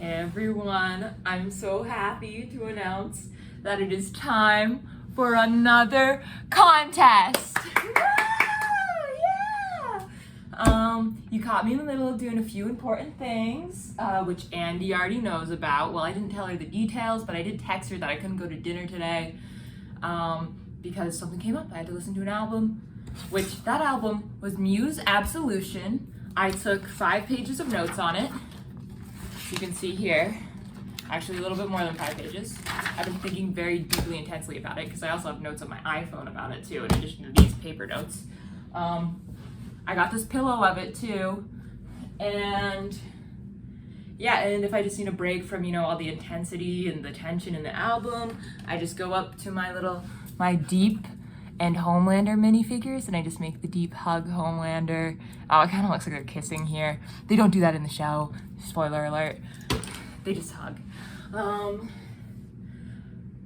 Hey everyone, I'm so happy to announce that it is time for another contest. Woo! Yeah! You caught me in the middle of doing a few important things, which Andy already knows about. Well, I didn't tell her the details, but I did text her that I couldn't go to dinner today because something came up. I had to listen to an album, which that album was Muse Absolution. I took 5 pages of notes on it. You can see here, actually a little bit more than 5 pages. I've been thinking very deeply, intensely about it because I also have notes on my iPhone about it too, in addition to these paper notes. I got this pillow of it too, and yeah, and if I just need a break from, you know, all the intensity and the tension in the album, I just go up to my Deep and Homelander minifigures, and I just make the Deep hug Homelander. Oh, it kind of looks like they're kissing here. They don't do that in the show. Spoiler alert. They just hug.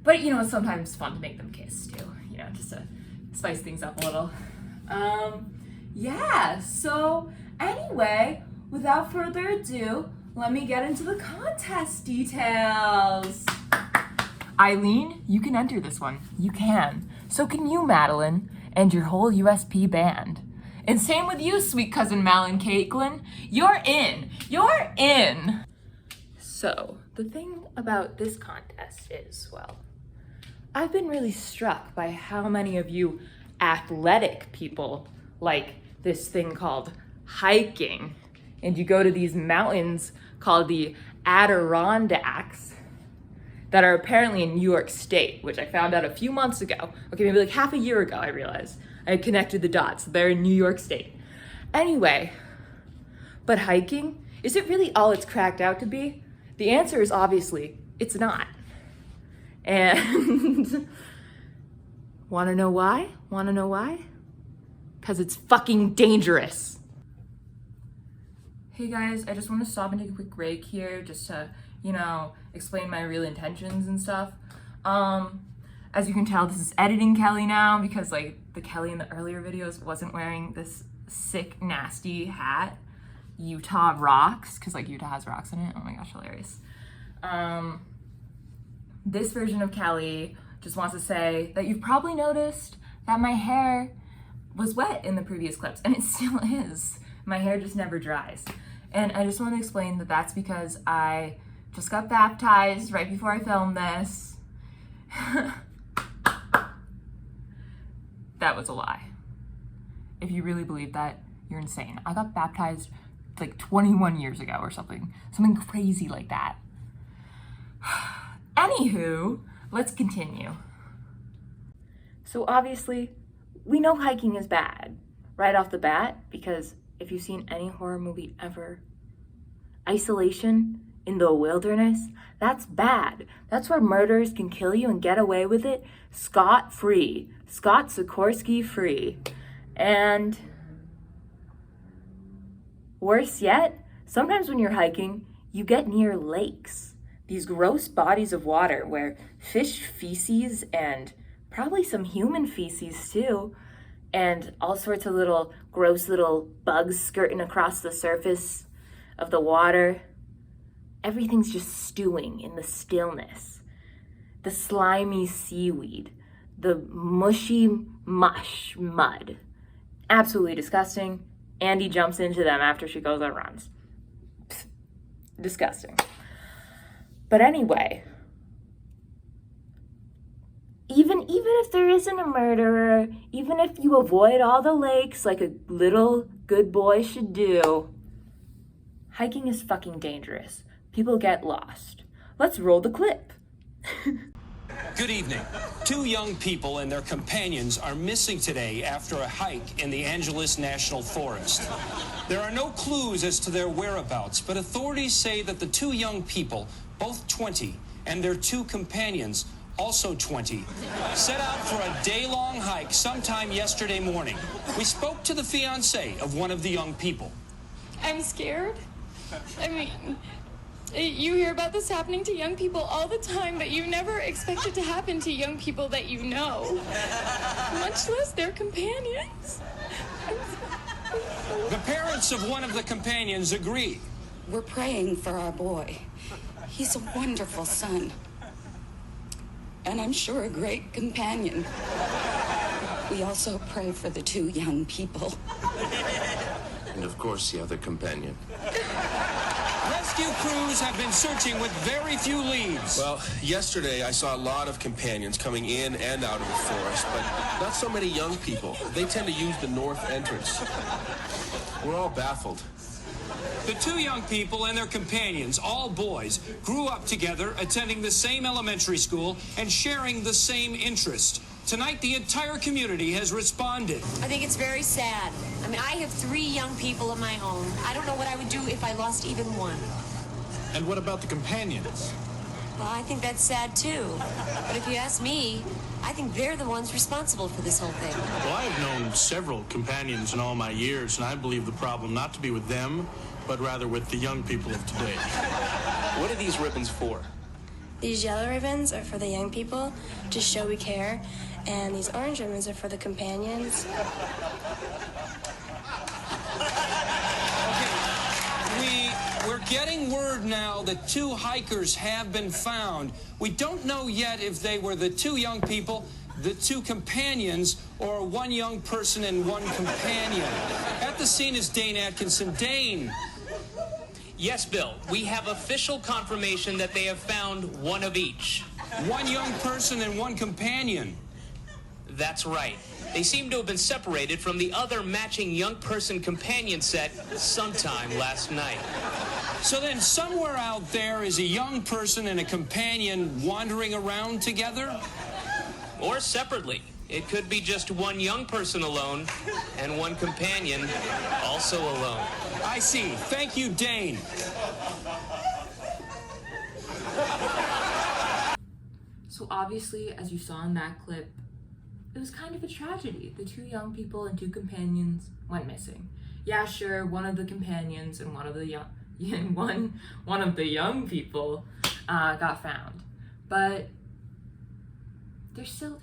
But you know, it's sometimes fun to make them kiss too. You know, just to spice things up a little. Yeah, so anyway, without further ado, let me get into the contest details. Eileen, you can enter this one. You can. So can you, Madeline, and your whole USP band. And same with you, sweet cousin Mal and Caitlin. You're in. You're in. So, the thing about this contest is, well, I've been really struck by how many of you athletic people like this thing called hiking. And you go to these mountains called the Adirondacks that are apparently in New York State, which I found out a few months ago. Okay, maybe like half a year ago, I realized. I connected the dots. They're in New York State. Anyway, but hiking, is it really all it's cracked out to be? The answer is obviously, it's not. And wanna know why? Wanna know why? Because it's fucking dangerous. Hey guys, I just want to stop and take a quick break here just to, you know, explain my real intentions and stuff. As you can tell, this is editing Kelly now because like the Kelly in the earlier videos wasn't wearing this sick, nasty hat. Utah rocks, because like Utah has rocks in it. Oh my gosh, hilarious. This version of Kelly just wants to say that you've probably noticed that my hair was wet in the previous clips, and it still is. My hair just never dries. And I just want to explain that that's because I just got baptized right before I filmed this. That was a lie. If you really believe that, you're insane. I got baptized like 21 years ago or something crazy like that. Anywho, let's continue. So obviously, we know hiking is bad right off the bat because if you've seen any horror movie ever, isolation in the wilderness, that's bad. That's where murderers can kill you and get away with it scot-free. Scott Sikorsky free. And worse yet, sometimes when you're hiking, you get near lakes. These gross bodies of water where fish feces and probably some human feces too, and all sorts of little gross little bugs skirting across the surface of the water. Everything's just stewing in the stillness. The slimy seaweed, the mushy mush mud. Absolutely disgusting. Andy jumps into them after she goes on runs. Psst, disgusting. But anyway, even if there isn't a murderer, even if you avoid all the lakes like a little good boy should do, hiking is fucking dangerous. People get lost. Let's roll the clip. Good evening. 2 young people and their companions are missing today after a hike in the Angeles National Forest. There are no clues as to their whereabouts, but authorities say that the 2 young people, both 20, and their 2 companions, also 20, set out for a day-long hike sometime yesterday morning. We spoke to the fiancé of one of the young people. I'm scared. I mean, you hear about this happening to young people all the time, but you never expect it to happen to young people that you know, much less their companions. The parents of one of the companions agree. We're praying for our boy. He's a wonderful son. And I'm sure a great companion. We also pray for the two young people. And of course, the other companion. Rescue crews have been searching with very few leads. Well, yesterday I saw a lot of companions coming in and out of the forest, but not so many young people. They tend to use the north entrance. We're all baffled. The two young people and their companions, all boys, grew up together, attending the same elementary school and sharing the same interest. Tonight, the entire community has responded. I think it's very sad. I mean, I have 3 young people of my own. I don't know what I would do if I lost even one. And what about the companions? Well, I think that's sad too. But if you ask me, I think they're the ones responsible for this whole thing. Well, I have known several companions in all my years, and I believe the problem not to be with them, but rather with the young people of today. What are these ribbons for? These yellow ribbons are for the young people to show we care, and these orange ribbons are for the companions. We're getting word now that 2 hikers have been found. We don't know yet if they were the 2 young people, the 2 companions, or 1 young person and 1 companion. At the scene is Dane Atkinson. Dane. Yes, Bill. We have official confirmation that they have found 1 of each. 1 young person and 1 companion. That's right. They seem to have been separated from the other matching young person companion set sometime last night. So then somewhere out there is a young person and a companion wandering around together? Or separately. It could be just 1 young person alone and 1 companion also alone. I see. Thank you, Dane. So obviously, as you saw in that clip, it was kind of a tragedy. The 2 young people and 2 companions went missing. Yeah, sure, one of the companions and one of the young people got found, but there's still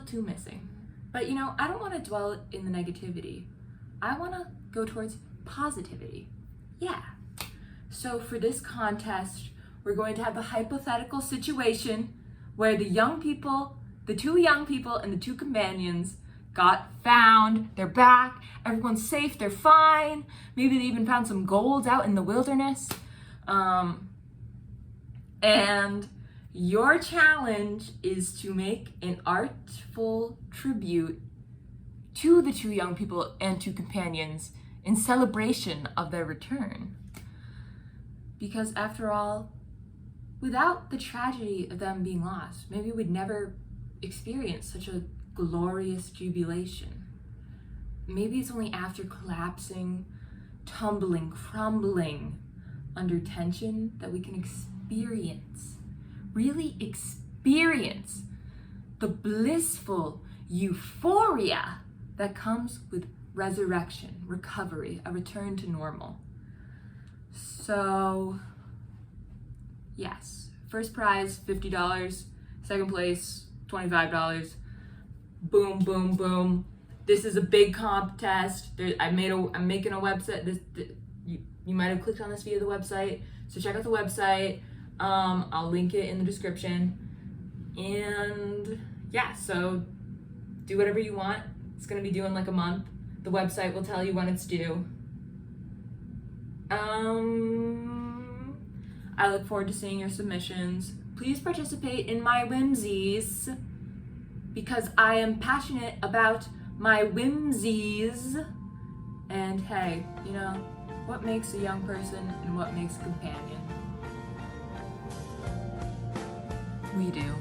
2 missing. But you know, I don't want to dwell in the negativity. I want to go towards positivity. Yeah. So for this contest, we're going to have the hypothetical situation where the 2 young people and the 2 companions got found. They're back. Everyone's safe. They're fine. Maybe they even found some gold out in the wilderness. And your challenge is to make an artful tribute to the 2 young people and 2 companions in celebration of their return. Because after all, without the tragedy of them being lost, maybe we'd never experience such a glorious jubilation. Maybe it's only after collapsing, tumbling, crumbling under tension that we can really experience the blissful euphoria that comes with resurrection, recovery, a return to normal. So, yes, first prize, $50, second place, $25. Boom, boom, boom. This is a big contest. I'm making a website. You might have clicked on this via the website, so check out the website. I'll link it in the description. And yeah, so do whatever you want. It's gonna be due in like a month. The website will tell you when it's due. I look forward to seeing your submissions. Please participate in my whimsies, because I am passionate about my whimsies. And hey, you know, what makes a young person and what makes a companion? We do.